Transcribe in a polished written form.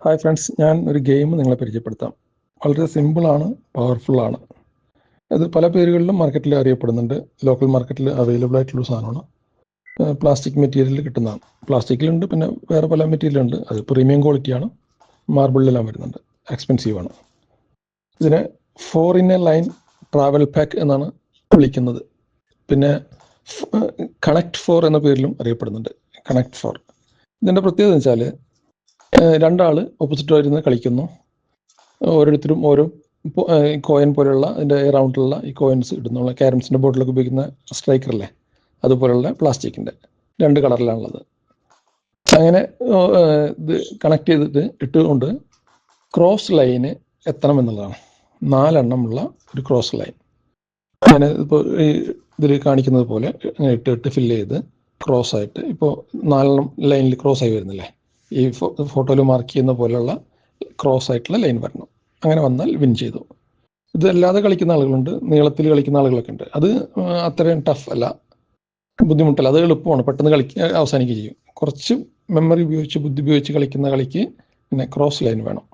Hi friends, ഞാൻ ഒരു game നിങ്ങളെ പരിചയപ്പെടുത്താം. വളരെ സിമ്പിളാണ്, പവർഫുള്ളാണ്. അത് പല പേരുകളിലും മാർക്കറ്റിൽ അറിയപ്പെടുന്നുണ്ട്. ലോക്കൽ മാർക്കറ്റിൽ അവൈലബിൾ ആയിട്ടുള്ള സാധനമാണ്. പ്ലാസ്റ്റിക് മെറ്റീരിയലിൽ കിട്ടുന്നതാണ്. പ്ലാസ്റ്റിക്കിലുണ്ട്, പിന്നെ വേറെ പല മെറ്റീരിയലുണ്ട്. അത് പ്രീമിയം ക്വാളിറ്റിയാണ്. മാർബിളിലെല്ലാം വരുന്നുണ്ട്. എക്സ്പെൻസീവാണ്. ഇതിനെ 4 in a line travel pack എന്നാണ് വിളിക്കുന്നത്. പിന്നെ കണക്ട് 4 എന്ന പേരിലും അറിയപ്പെടുന്നുണ്ട്. കണക്ട് 4 ഇതിൻ്റെ പ്രത്യേകത എന്ന് വെച്ചാൽ രണ്ടാൾ ഓപ്പോസിറ്റ് വരുന്ന കളിക്കുന്നു. ഓരോരുത്തരും ഓരോ കോയിൻ പോലെയുള്ള അതിൻ്റെ റൗണ്ടിലുള്ള ഈ കോയിൻസ് ഇടുന്നുള്ള ക്യാരംസിൻ്റെ ബോർഡിലൊക്കെ ഉപയോഗിക്കുന്ന സ്ട്രൈക്കറല്ലേ, അതുപോലെയുള്ള പ്ലാസ്റ്റിക്കിൻ്റെ 2 കളറിലാണുള്ളത്. അങ്ങനെ ഇത് കണക്ട് ചെയ്തിട്ട് ഇട്ടുകൊണ്ട് ക്രോസ് ലൈന് എത്തണം എന്നുള്ളതാണ്. 4 എണ്ണമുള്ള ഒരു ക്രോസ് ലൈൻ. അങ്ങനെ ഇപ്പോൾ ഈ ഇതിൽ കാണിക്കുന്നത് പോലെ ഇട്ട് ഫില്ല് ചെയ്ത് ക്രോസ് ആയിട്ട് ഇപ്പോൾ 4 ലൈനിൽ ക്രോസ് ആയി വരുന്നില്ലേ, ഈ ഫോട്ടോയിൽ മാർക്ക് ചെയ്യുന്ന പോലെയുള്ള ക്രോസ് ആയിട്ടുള്ള ലൈൻ വരണം. അങ്ങനെ വന്നാൽ വിൻ ചെയ്തു. ഇതല്ലാതെ കളിക്കുന്ന ആളുകളുണ്ട്, നീളത്തിൽ കളിക്കുന്ന ആളുകളൊക്കെ ഉണ്ട്. അത് അത്രയും ടഫ് അല്ല, ബുദ്ധിമുട്ടല്ല, അത് എളുപ്പമാണ്, പെട്ടെന്ന് അവസാനിക്കുകയും ചെയ്യും. കുറച്ച് മെമ്മറി ഉപയോഗിച്ച് ബുദ്ധി ഉപയോഗിച്ച് കളിക്കുന്ന കളിക്ക് പിന്നെ ക്രോസ് ലൈൻ വേണം.